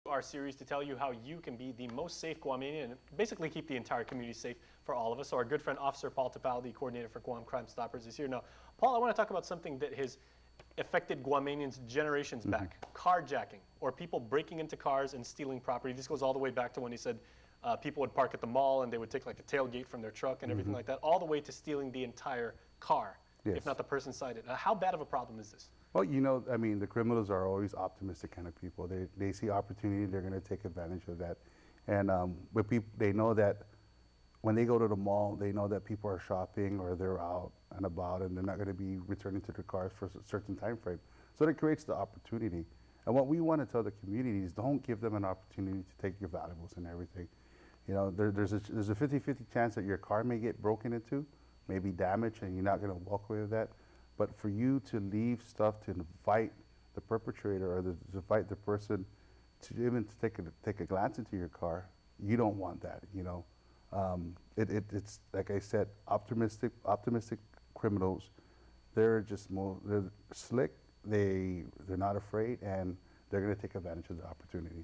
Our series to tell you how you can be the most safe Guamanian and basically keep the entire community safe for all of us. So our good friend Officer Paul Tapao, the coordinator for Guam Crime Stoppers, is here now. Paul, I want to talk about something that has affected Guamanians generations back: carjacking, or people breaking into cars and stealing property. This goes all the way back to when he said people would park at the mall and they would take like the tailgate from their truck and everything like that, all the way to stealing the entire car, if not the person inside it. How bad of a problem is this? Well, you know, I mean, the criminals are always optimistic kind of people. They see opportunity, they're going to take advantage of that. And with people, they know that when they go to the mall, they know that people are shopping or they're out and about, and they're not going to be returning to their cars for a certain time frame. So it creates the opportunity. And what we want to tell the community is, don't give them an opportunity to take your valuables and everything. You know, there's a 50-50 chance that your car may get broken into, may be damaged, and you're not going to walk away with that. But for you to leave stuff to invite the perpetrator or to invite the person to even to take a glance into your car, you don't want that. You know, it's like I said, optimistic criminals. They're they're slick. They're not afraid, and they're going to take advantage of the opportunity.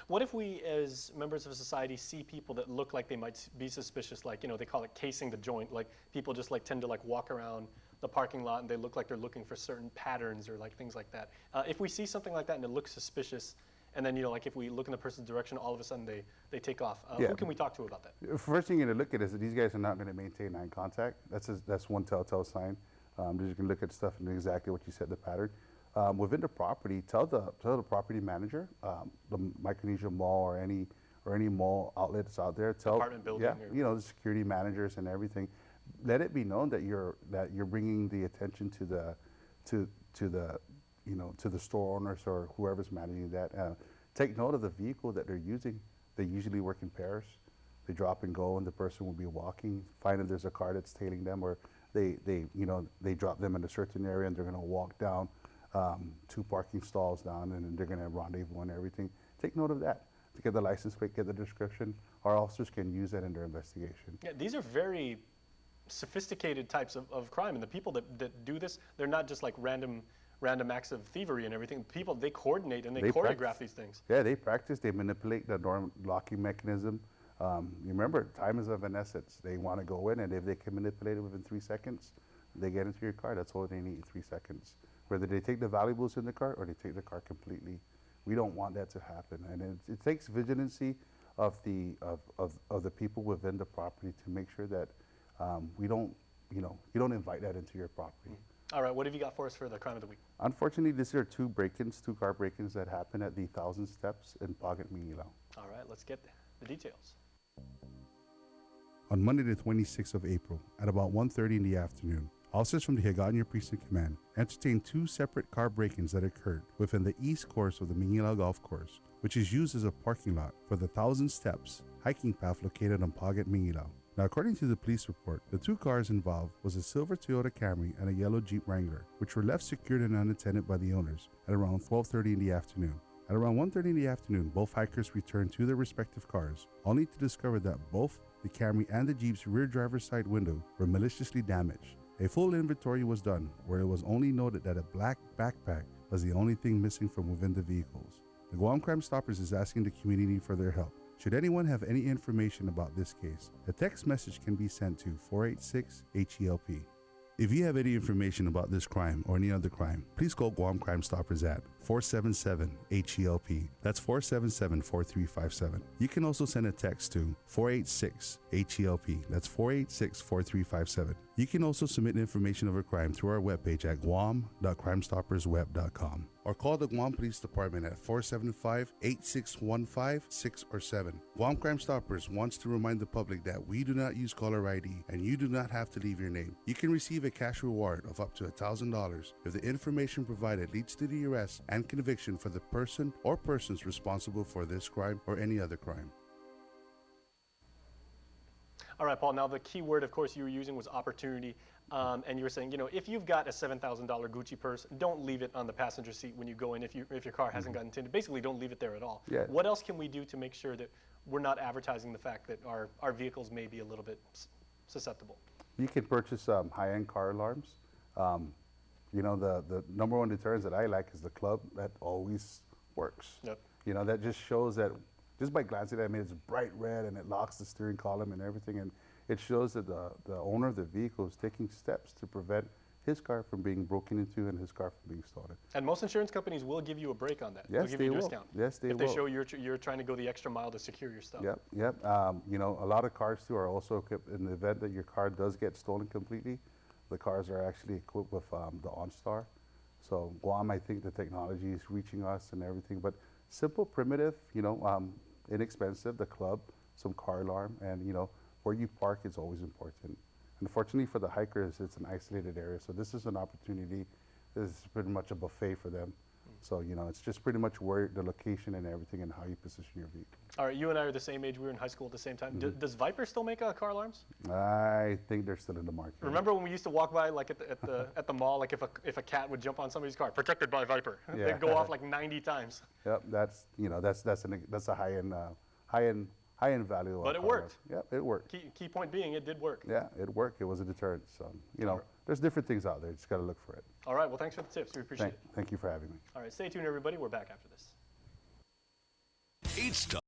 What if we, as members of society, see people that look like they might be suspicious? Like, you know, they call it casing the joint. Like, people just like tend to like walk around the parking lot and they look like they're looking for certain patterns or like things like that. If we see something like that and it looks suspicious, and then, you know, like if we look in the person's direction, all of a sudden they take off. Who can we talk to about that? First thing you're going to look at is that these guys are not going to maintain eye contact. That's one telltale sign. You're just going to look at stuff and know exactly what you said, the pattern. Within the property, tell the property manager, the Micronesia Mall or any mall outlets out there. Apartment building. You know, the security managers and everything. Let it be known that you're bringing the attention to the store owners or whoever's managing that. Take note of the vehicle that they're using. They usually work in pairs. They drop and go, and the person will be walking. Find if there's a car that's tailing them, or they drop them in a certain area and they're going to walk down 2 parking stalls down, and then they're going to rendezvous and everything. Take note of that. To get the license plate, get the description. Our officers can use that in their investigation. Yeah, these are very sophisticated types of crime, and the people that do this, they're not just like random acts of thievery and everything. People, they coordinate and they choreograph these things. Yeah, they practice. They manipulate the door locking mechanism. You remember, time is of an essence. They want to go in, and if they can manipulate it within 3 seconds, they get into your car. That's all they need, 3 seconds. Whether they take the valuables in the car or they take the car completely. We don't want that to happen. And it takes vigilancy of the people within the property to make sure that you don't invite that into your property. All right, what have you got for us for the crime of the week? Unfortunately, these are 2 car break-ins that happened at the 1,000 Steps in Pagat, Mingilao. All right, let's get the details. On Monday, the 26th of April, at about 1:30 in the afternoon, officers from the Higanyo Precinct Command entertained 2 separate car break-ins that occurred within the east course of the Mingilao Golf Course, which is used as a parking lot for the 1,000 Steps hiking path located on Pagat, Mingilao. Now, according to the police report, the 2 cars involved was a silver Toyota Camry and a yellow Jeep Wrangler, which were left secured and unattended by the owners at around 12:30 in the afternoon. At around 1:30 in the afternoon, both hikers returned to their respective cars, only to discover that both the Camry and the Jeep's rear driver's side window were maliciously damaged. A full inventory was done, where it was only noted that a black backpack was the only thing missing from within the vehicles. The Guam Crime Stoppers is asking the community for their help. Should anyone have any information about this case, a text message can be sent to 486-HELP. If you have any information about this crime or any other crime, please call Guam Crime Stoppers at 477-HELP. That's 477-4357. You can also send a text to 486-HELP. That's 486-4357. You can also submit information of a crime through our webpage at guam.crimestoppersweb.com or call the Guam Police Department at 475-8615 6 or 7. Guam Crime Stoppers wants to remind the public that we do not use caller ID and you do not have to leave your name. You can receive a cash reward of up to $1,000 if the information provided leads to the arrest and conviction for the person or persons responsible for this crime or any other crime. All right, Paul, now the key word, of course, you were using was opportunity. And you were saying, you know, if you've got a $7,000 Gucci purse, don't leave it on the passenger seat when you go in if your car hasn't gotten tinted. Basically, don't leave it there at all. Yeah. What else can we do to make sure that we're not advertising the fact that our vehicles may be a little bit susceptible? You can purchase high-end car alarms. You know, the number one deterrent that I like is the club. That always works. Yep. You know, that just shows that just by glancing at it, I mean, it's bright red and it locks the steering column and everything. And it shows that the owner of the vehicle is taking steps to prevent his car from being broken into and his car from being stolen. And most insurance companies will give you a break on that. Yes, They'll give they you a will. discount. Yes, they if will. they show you're trying to go the extra mile to secure your stuff. Yep, yep. You know, a lot of cars too are also equipped in the event that your car does get stolen completely. The cars are actually equipped with the OnStar. So Guam, I think the technology is reaching us and everything. But simple, primitive, you know, inexpensive. The club, some car alarm, and you know, where you park is always important. Unfortunately for the hikers, it's an isolated area, so this is an opportunity. This is pretty much a buffet for them. So, you know, it's just pretty much where the location and everything and how you position your vehicle. All right, you and I are the same age. We were in high school at the same time. Does Viper still make car alarms? I think they're still in the market. Remember when we used to walk by, like at the mall, like if a cat would jump on somebody's car, protected by Viper, Yeah. they'd go off like 90 times. Yep, that's, you know, that's a high-end value. But it worked. Yep, it worked. Key point being, it did work. Yeah, it worked. It was a deterrent. So, you know, there's different things out there. You just got to look for it. All right, well, thanks for the tips. We appreciate it. Thank you for having me. All right, stay tuned, everybody. We're back after this. It's time.